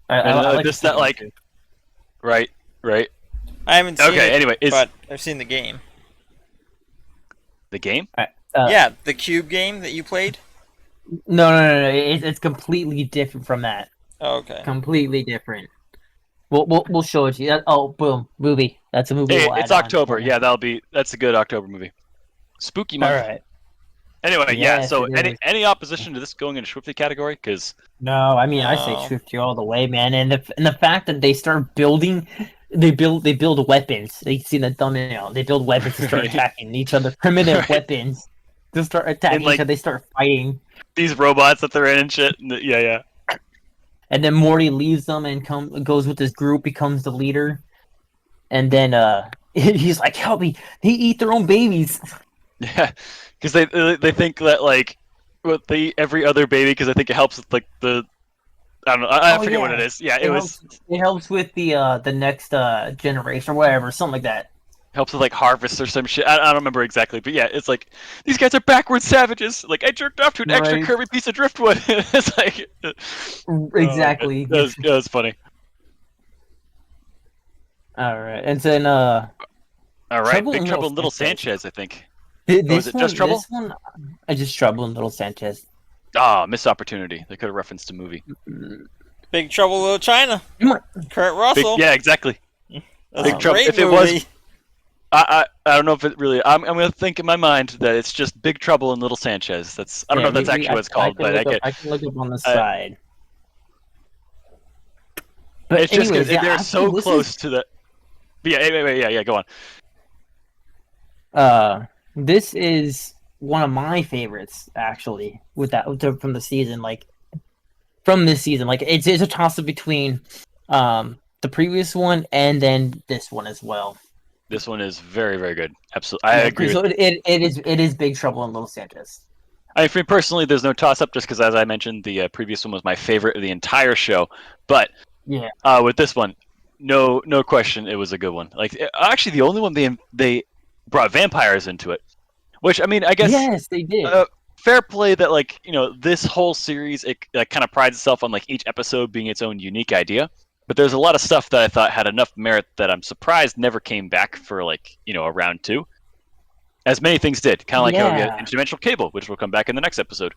I like just the that second like, one, too. right. I haven't seen Okay. it, Anyway, is but I've seen the game. the game? Yeah, the Cube game that you played. No. It's completely different from that. Oh, okay. Completely different. We'll show it to you. Oh, boom, movie. That's a movie. Hey, we'll it's add on. October. Yeah, that's a good October movie. Spooky All month. right. Anyway, yeah. Yes, So it is. any opposition to this going into Schwifty category? Because No, I mean I say No. Schwifty all the way, man. And the fact that they start building, they build weapons. They see the thumbnail. They build weapons to start Right. attacking each other. Primitive Right. weapons to start attacking And, like- each other. They start fighting, these robots that they're in and shit. And yeah. and then Morty leaves them and goes with his group, becomes the leader, and then he's like, "Help me! They eat their own babies." Yeah, because they think that like, what they eat every other baby because I think it helps with like the, I don't know, I Oh, forget what yeah. it is. Yeah, it was Helps with the next generation or whatever, something like that. helps with like harvest or some shit. I don't remember exactly, but yeah, it's like these guys are backward savages. Like I jerked off to an extra Right. curvy piece of driftwood. It's like Exactly. that was funny. All right, and then All right, Trouble Big in Trouble Little in Little Sanchez. Sanchez, I think. this it one, Just Trouble? This one, I just Trouble in Little Sanchez. Ah, missed opportunity. They could have referenced a movie. Big Trouble in Little China. Come on. Kurt Russell. Yeah, exactly. That's Big a Trouble. great If it was- movie. I don't know if it really. I'm gonna think in my mind that it's just Big Trouble in Little Sanchez. I don't know if that's actually what it's called, but I can look up on the side. But it's just anyways, because they're actually, so this close to the. But yeah. Go on. This is one of my favorites actually. From the season, from this season, it's a toss up between the previous one and then this one as well. This one is very, very good. Absolutely, I agree. So it is Big Trouble in Little Sanchez. I mean, for me personally, there's no toss up just because, as I mentioned, the previous one was my favorite of the entire show. But Yeah. with this one, no question, it was a good one. Actually, the only one they brought vampires into it, which I mean, I guess Yes, they did. fair play that this whole series it kind of prides itself on each episode being its own unique idea. But there's a lot of stuff that I thought had enough merit that I'm surprised never came back for a round two. As many things did, kind of like how we had Interdimensional Cable, which will come back in the next episode.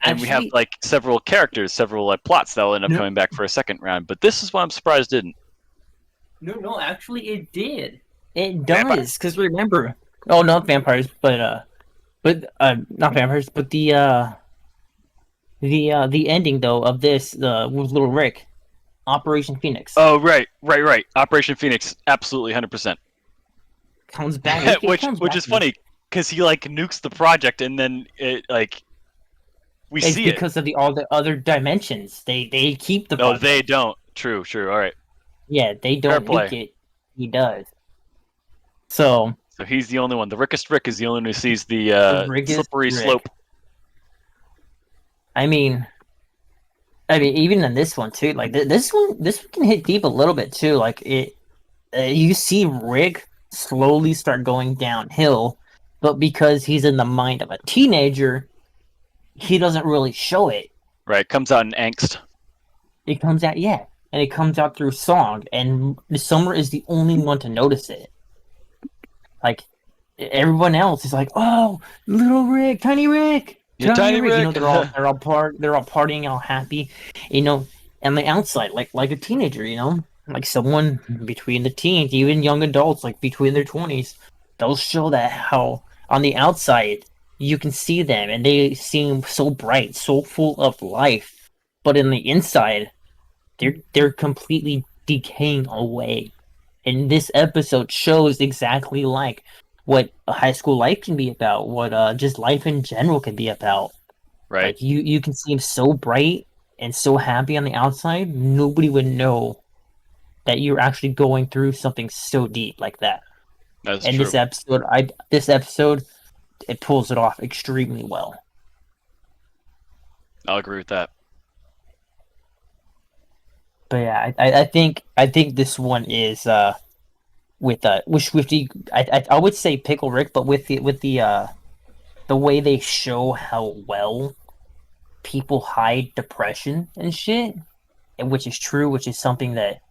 And we have several characters, several plots that will end up coming back for a second round. But this is what I'm surprised didn't. No, actually, it did. It does, Vampires. because remember, not vampires, but not vampires, but the ending though of this with Little Rick, Operation Phoenix. Oh right. Operation Phoenix, absolutely 100%. Comes back, which is funny because he nukes the project and then it we It's see it. because of all the other dimensions. They keep the. No, project. they don't. True. All right. Yeah, they don't play. nuke it. He does. So he's the only one. The Rickest Rick is the only one who sees the Rickest slippery Rick. slope. I mean, even in this one too. This one can hit deep a little bit too. You see Rick slowly start going downhill, but because he's in the mind of a teenager, he doesn't really show it. Right, comes out in angst. It comes out, and it comes out through song, and Summer is the only one to notice it. Everyone else is like, "Oh, little Rick, tiny Rick, Yeah, Tiny Rick." You know, they're all partying, all happy, on the outside, like a teenager, like someone between the teens, even young adults, like between their 20s, they'll show that how on the outside you can see them and they seem so bright, so full of life, but in the inside they're completely decaying away. And this episode shows exactly like what a high school life can be about, what just life in general can be about. Right. Like you can seem so bright and so happy on the outside, nobody would know that you're actually going through something so deep like that. That's And true. this episode, it pulls it off extremely well. I'll agree with that. But yeah, I think this one is with Schwifty. I would say Pickle Rick, but with the way they show how well people hide depression and shit, and which is true, which is something that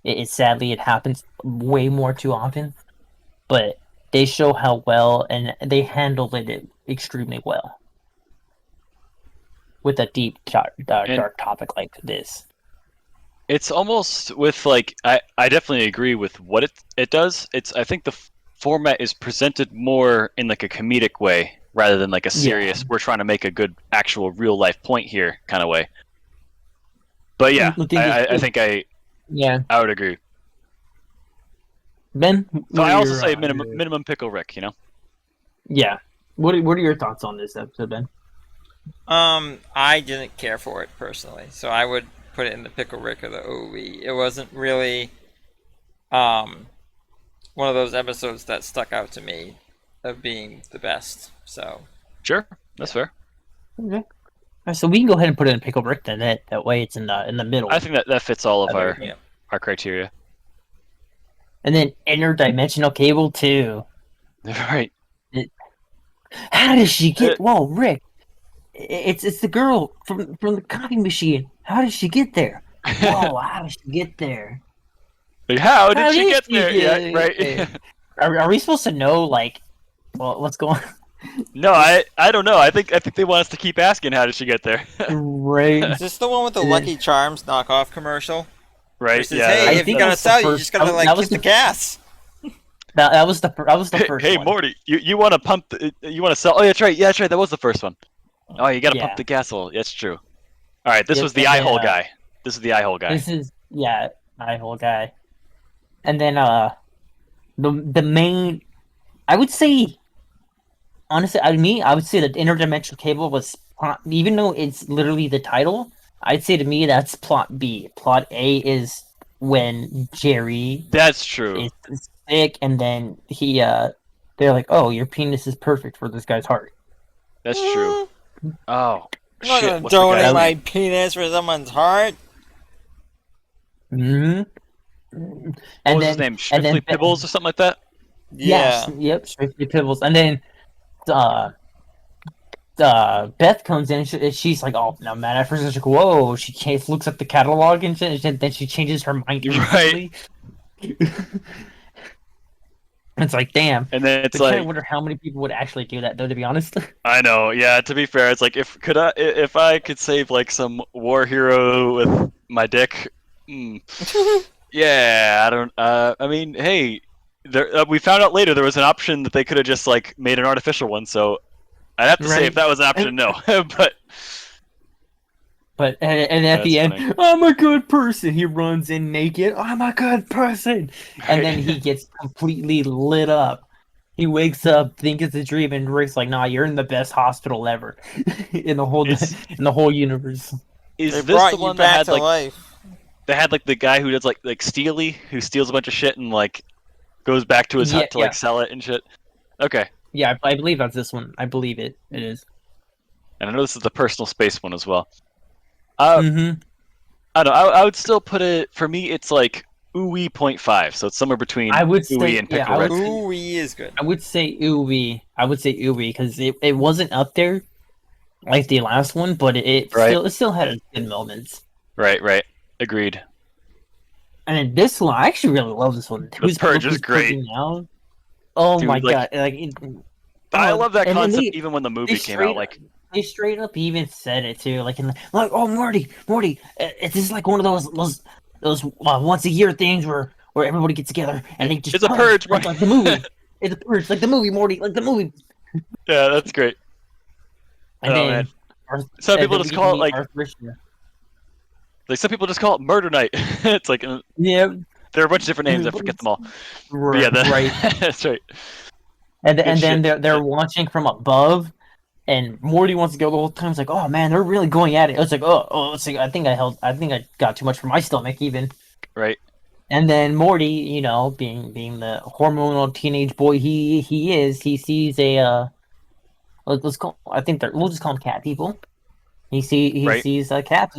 it sadly it happens way more too often. But they show how well and they handled it extremely well with a deep dark topic like this. It's almost with like I definitely agree with what it does. I think the format is presented more in like a comedic way rather than like a serious. We're trying to make a good actual real life point here kind of way. But yeah, I think I would agree. Ben, so I also say minimum Pickle Rick. You know. Yeah. What are your thoughts on this episode, Ben? I didn't care for it personally, so I would put it in the Pickle Rick or the OE. It wasn't really one of those episodes that stuck out to me of being the best. So sure, that's fair. Okay. So we can go ahead and put it in Pickle Rick then. That way it's in the middle. I think that fits all of our criteria. And then Interdimensional Cable too. Right. How does she get? Whoa, Rick! It's the girl from the copy machine. How did she get there? Whoa! How did she get there? How did she get there? Yeah, right. Are we supposed to know like, well, what's going on? No, I don't know. I think they want us to keep asking how did she get there. Right. Is this the one with the Lucky Charms knockoff commercial? Right. Says, yeah. hey, if you gotta sell, you just gotta like hit the gas. That was the first. Hey, one. Morty, you want to pump? You want to sell? Oh, yeah, that's right. Yeah, that's right. That was the first one. Oh, you gotta pump the gas a little. That's true. All right, this was the eye hole guy. This is the eye hole guy. This is eye hole guy. And then the main, I would say, honestly, I would say that Interdimensional Cable was even though it's literally the title, I'd say to me that's plot B. Plot A is when Jerry. That's true. Is sick, and then they're like, "Oh, your penis is perfect for this guy's heart." That's true. Oh, I'm not shit! gonna donate my penis for someone's heart. Mm-hmm. What was his name? Schwifty Pibbles or something like that? Yeah. Yes, yep, Schwifty Pibbles. And then Beth comes in and she's like, "Oh, no, man!" At first, she's like, "Whoa!" She looks at the catalog and then she changes her mind instantly. Right. It's like, damn. And then it's I wonder how many people would actually do that, though. To be honest. I know. Yeah. To be fair, it's like if I could save like some war hero with my dick. Yeah. I don't. I mean, hey, we found out later there was an option that they could have just like made an artificial one. So I'd have to say if that was an option, no. But and at the end, I'm a good person. He runs in naked. I'm a good person, and then he gets completely lit up. He wakes up, thinks it's a dream, and Rick's like, "Nah, you're in the best hospital ever in the whole universe." Is they this the one that had like life. They had like the guy who does like Steely, who steals a bunch of shit and like goes back to his hut to like sell it and shit? Okay. Yeah, I believe that's this one. I believe it is. And I know this is the personal space one as well. Mm-hmm. I don't know. I would still put it, for me, it's like ooey 0.5, so it's somewhere between ooey and Pickle Rick. Ooey is good. I would say ooey. Because it wasn't up there like the last one, but it still had good moments. Right. Agreed. And then this one, I actually really love this one. The Purge is great. Oh my god! I love that concept. Even when the movie came out, like they straight up even said it too. Like, oh Morty, this is like one of those those once a year things where everybody gets together and they just It's a purge, like the movie. It's a purge, like the movie, Morty, like the movie. Yeah, that's great. And Oh then man, some people then we just get to call it meet like Arthritia. some people just call it Murder Night. It's like Yeah, there are a bunch of different names. I forget them all. But yeah, right. that's right. And Good then shit. they're watching from above, and Morty wants to go the whole time. It's like, oh man, they're really going at it. It's like, it's like I think I got too much for my stomach even. Right. And then Morty, being the hormonal teenage boy he sees a let's call we'll just call them cat people. He Right. sees a cat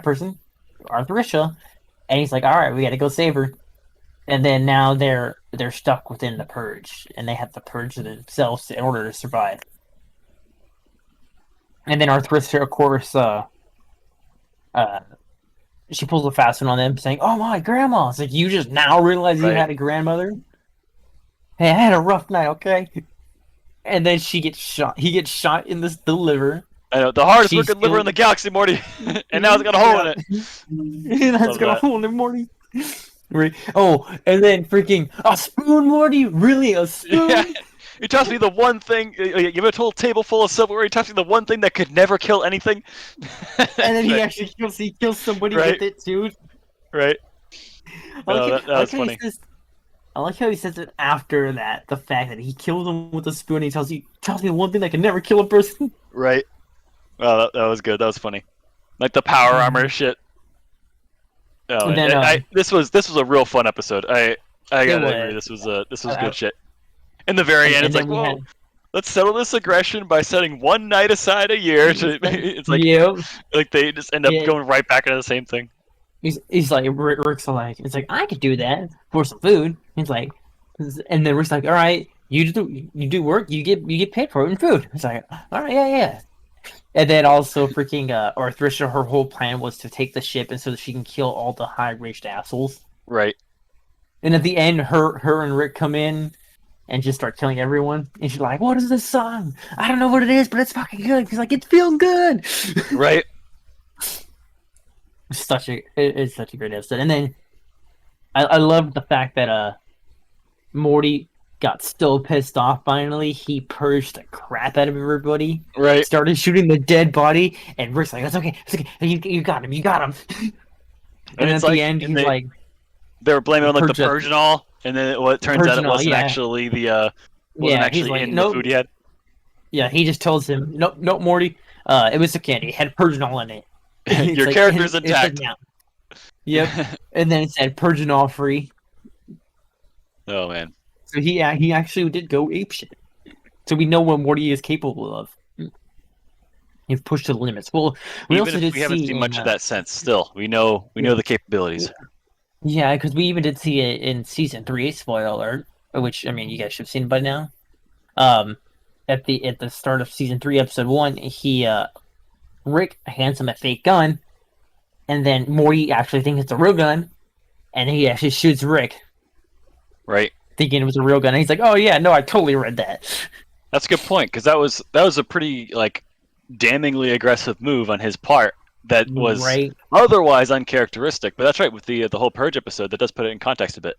person, Arthritia, and he's like, all right, we got to go save her. And then now they're stuck within the purge, and they have to purge themselves in order to survive. And then Arthritia, of course, she pulls a fast one on them, saying, "Oh my grandma!" It's like, you just now realize you Right. had a grandmother. Hey, I had a rough night, okay? And then she gets shot. He gets shot in the liver. I know the hardest She's working liver still- in the galaxy, Morty, and now it's got a hole in it. And that's Love got a that. hole in it, Morty. Right. Oh, and then freaking a spoon, Morty. Really, a spoon? Yeah. He tossed me the one thing. You have a whole table full of silverware. He tossed me the one thing that could never kill anything. And then he Right. actually kills somebody Right. with it too. Right. I like, Oh, it, that I like was how funny. he says. I like how he says it after that. The fact that he kills him with a spoon. He tells me the one thing that can never kill a person. Right. Oh, that was good. That was funny. Like the power armor shit. Oh, And then, this was a real fun episode. I gotta agree. was. This was good shit. In the very end, And it's like, then we whoa, had. let's settle this aggression by setting one night aside a year. It's like, Yep. like they just end up Yeah. going right back into the same thing. He's like Rick's like it's like I could do that for some food. He's like, and then Rick's like, all right, you do work, you get paid for it in food. It's like, all right, yeah. And then also freaking Arthritia, her whole plan was to take the ship and so that she can kill all the high-raged assholes. Right. And at the end, her and Rick come in and just start killing everyone. And she's like, what is this song? I don't know what it is, but it's fucking good. He's like, it feels good. Right. It's such a great episode. And then I love the fact that Morty got so pissed off finally, he purged the crap out of everybody. Right. Started shooting the dead body, and Rick's like, that's okay. You got him. And it's at like, the end, and he's like, they were blaming on like the Purge- Purge and all, and then it turns out it Purge and all, wasn't yeah. actually the he's actually like, in nope. the food he had. Yeah, he just tells him, nope, Morty. It was the candy. It had Purginol in it. It's Your like- character's it's like, intact. now. Yep. And then it said Purginol free. Oh man. So he actually did go apeshit. So we know what Morty is capable of. He's pushed to the limits. Well, we Even also if did we haven't see seen much in, of that sense, still we know the capabilities. Yeah, because we even did see it in season 3. Spoiler alert, which I mean, you guys should have seen it by now. At the start of season 3, episode 1, Rick hands him a fake gun, and then Morty actually thinks it's a real gun, and he actually shoots Rick, Right. thinking it was a real gun. And he's like, "Oh yeah, no, I totally read that." That's a good point because that was a pretty like damningly aggressive move on his part that was Right. otherwise uncharacteristic. But that's right with the whole Purge episode that does put it in context a bit.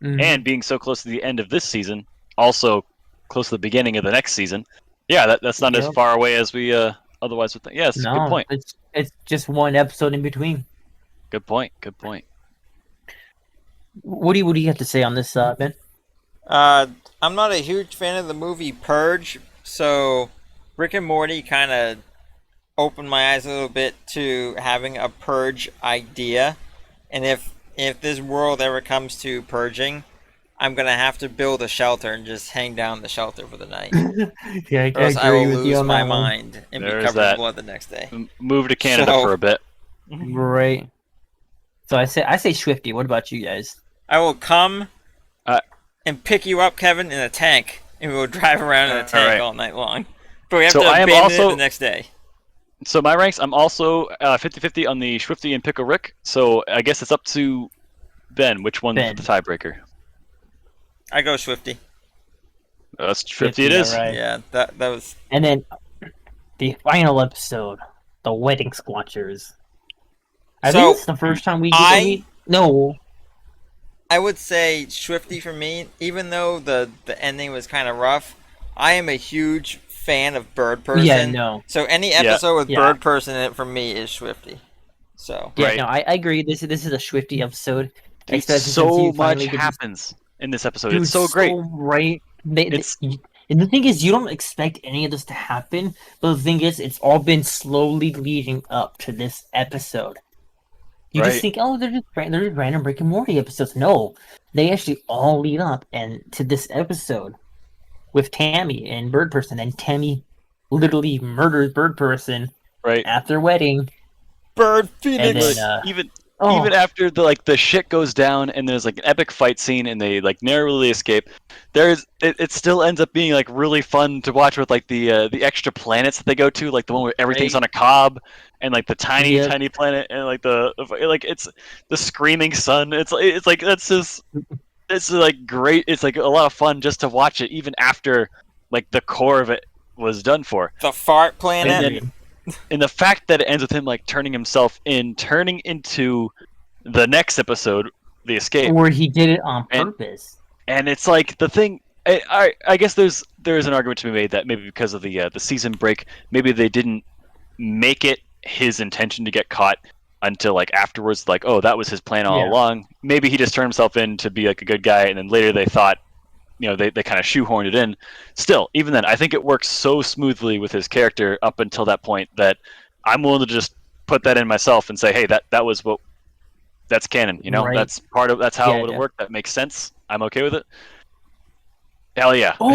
Mhm. And being so close to the end of this season, also close to the beginning of the next season. Yeah, that's not as Yep. far away as we otherwise would think. Yeah, it's a good point. it's just one episode in between. Good point. Good point. What do you have to say on this, Ben? I'm not a huge fan of the movie Purge, so Rick and Morty kind of opened my eyes a little bit to having a Purge idea. And if this world ever comes to purging, I'm gonna have to build a shelter and just hang down the shelter for the night. Yeah, Or else I will with you lose on my that one. mind and be There's covered that. in blood the next day. Move to Canada So- for a bit. Right. So I say Schwifty. What about you guys? I will come Uh, and pick you up, Kevin, in a tank, and we will drive around in a tank alright. all night long. But we have So to I am abandon it also- the next day. So my ranks, I'm also 50-50 on the Schwifty and Pickle Rick. So I guess it's up to Ben. Which one's Ben. the tiebreaker? I go Schwifty. That's 50 it is. Right. Yeah, that was. And then the final episode, the Wedding Squatchers. I think So it's the first time we get. I No. I would say Schwifty for me, even though the ending was kind of rough. I am a huge fan of Bird Yeah, Person. no. So any Yeah. episode with Yeah. Bird Person in it for me is Schwifty. So Yeah, Right. no, I agree. This is a Schwifty episode. Dude, Especially since so you much finally get to happens in this episode. Dude, It's so great. right. It's And the thing is, you don't expect any of this to happen, but the thing is, it's all been slowly leading up to this episode. You just Right. think, oh, they're just random Rick and Morty episodes. No, they actually all lead up and to this episode with Tammy and Bird Person, and Tammy literally murders Bird Person right. at their wedding, Bird and Phoenix. then Even oh, even after the shit goes down and there's like an epic fight scene and they like narrowly escape, it still ends up being like really fun to watch with like the extra planets that they go to, like the one where everything's Right. on a cob and like the tiny Yep. tiny planet and like like it's the screaming sun. It's like that's just it's like great. It's like a lot of fun just to watch it even after like the core of it was done for. The fart And planet. then and the fact that it ends with him like turning into the next episode, the escape, where he did it on And- purpose. and it's like the thing. I guess there is an argument to be made that maybe because of the season break, maybe they didn't make it his intention to get caught until like afterwards. Like, oh, that was his plan all Yeah. along. Maybe he just turned himself in to be like a good guy, and then later they thought, they kind of shoehorned it in. Still, even then, I think it works so smoothly with his character up until that point that I'm willing to just put that in myself and say, hey, that's canon. Right. That's that's how Yeah, it would yeah. work. That makes sense. I'm okay with it. Hell yeah. Oh,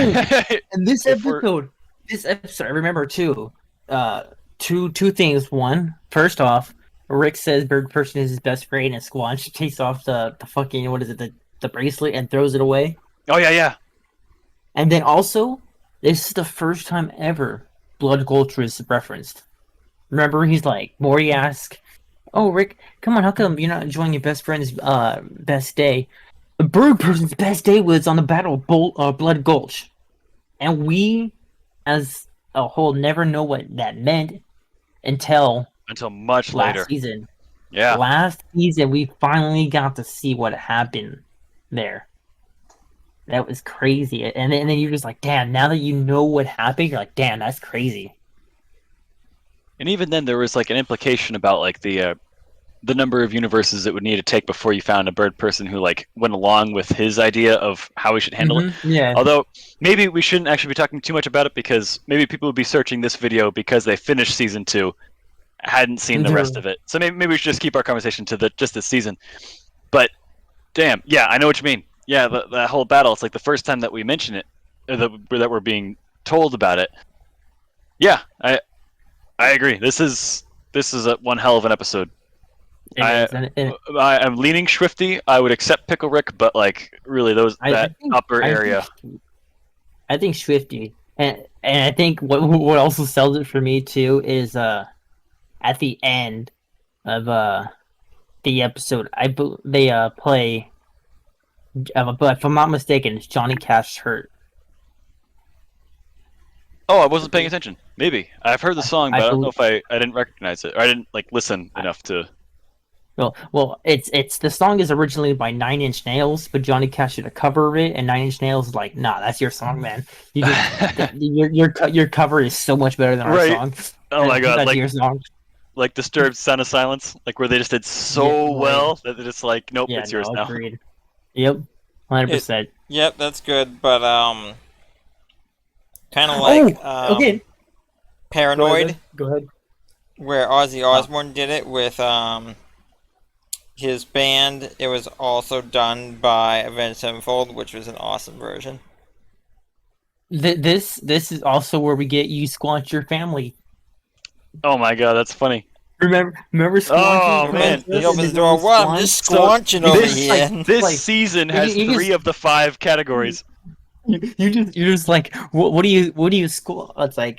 and this If we're- episode, I remember too. Two things. One, first off, Rick says Bird Person is his best friend, and Squanch takes off the fucking what is it, the bracelet and throws it away. Oh yeah. And then also, this is the first time ever Blood Gulch is referenced. Remember, he's like, Morty asks, "Oh, Rick, come on, how come you're not enjoying your best friend's best day?" The Bird Person's best day was on the Battle of Blood Gulch, and we, as a whole, never know what that meant until Until much last later. season. Yeah. Last season, we finally got to see what happened there. That was crazy, and then you're just like, damn. Now that you know what happened, you're like, damn, that's crazy. And even then, there was like an implication about like the number of universes it would need to take before you found a Bird Person who like went along with his idea of how we should handle it. Yeah. Although maybe we shouldn't actually be talking too much about it because maybe people would be searching this video because they finished season 2, hadn't seen the rest of it. So maybe we should just keep our conversation to just this season. But damn, yeah, I know what you mean. Yeah, that whole battle. It's like the first time that we mention it, that we're being told about it. Yeah, I agree. This is one hell of an episode. I'm leaning Schwifty. I would accept Pickle Rick, but like really upper area. I think Schwifty, and I think what also sells it for me too is at the end of the episode, they play. But if I'm not mistaken, it's Johnny Cash hurt. Oh, I wasn't paying attention. Maybe I've heard the song, but I don't know believe- if I didn't recognize it or I didn't like listen enough to. Well, it's the song is originally by Nine Inch Nails, but Johnny Cash did a cover of it, and Nine Inch Nails is like, nah, that's your song, man. You just, your cover is so much better than our Right. song. Oh my god, That's like your song. like Disturbed Sound of Silence, like where they just did so Yeah, well that they're just like, nope, Yeah, it's yours now. agreed. Yep, 100%. Yep, that's good, but kind of like Okay. Paranoid, Go ahead. where Ozzy Osbourne did it with his band. It was also done by Avenged Sevenfold, which was an awesome version. This is also where we get you squanch your family. Oh my god, that's funny. Remember squanching? Oh, man. He opens the door. What? I'm just So, squanching over this- here. This Like, season has you just- 3 of the 5 categories. You're just like, what do you squanch? It's like,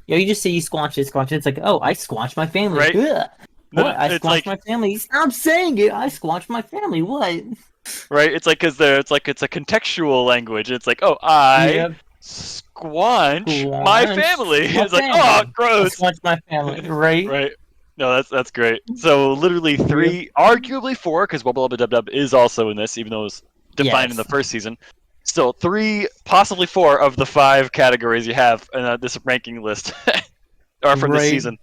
you just say you squanch it. It's like, oh, I squanch my family. Right. Ugh. No, What? I it's squanch like- my family. Stop saying it. I squanch my family. What? Right? It's like because it's a contextual language. It's like, oh, I Yep. squanch my Squanch family. my It's like, family. oh, I gross. squanch my family. Right. Right. No, that's great. So literally 3, arguably 4, because Wubba Lubba Dub Dub is also in this, even though it was defined in the Yes. first season. Still 3, possibly 4 of the 5 categories you have in this ranking list are from this Right. season.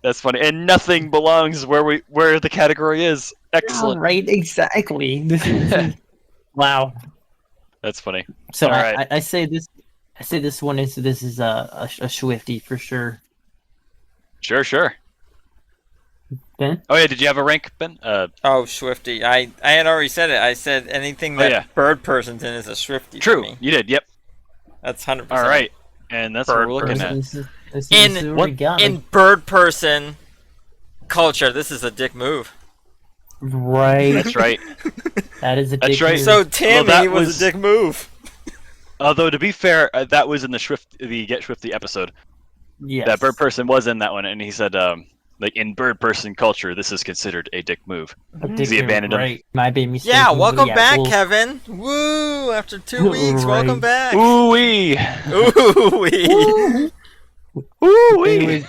That's funny, and nothing belongs where the category is. Excellent. Right, exactly. This is wow. That's funny. So All right. I say this. I say this one is a Schwifty for sure. Sure. Ben? Oh yeah, did you have a rank, Ben? Oh, Schwifty. I had already said it. I said anything that yeah. bird person's in is a Schwifty for True. me. You did. Yep. That's 100%. All right. And that's what Bird we're looking at. This is what we got. In bird person culture, this is a dick move. Right. That's right. That is a That's dick right. move. So Tammy that was was- a dick move. Although to be fair, that was in the Get Schwifty episode. yes. That bird person was in that one, and he said, like in bird person culture, this is considered a dick move. A dick he move, abandoned him. right. My baby. Yeah, welcome back, well, Kevin. Woo! After 2 weeks, Right. welcome back. Ooh wee. Ooh-wee. Ooh wee.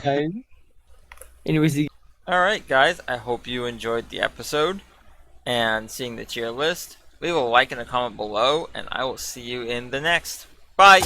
Anyways, All right, guys. I hope you enjoyed the episode and seeing the tier list. Leave a like and a comment below, and I will see you in the next. Bye.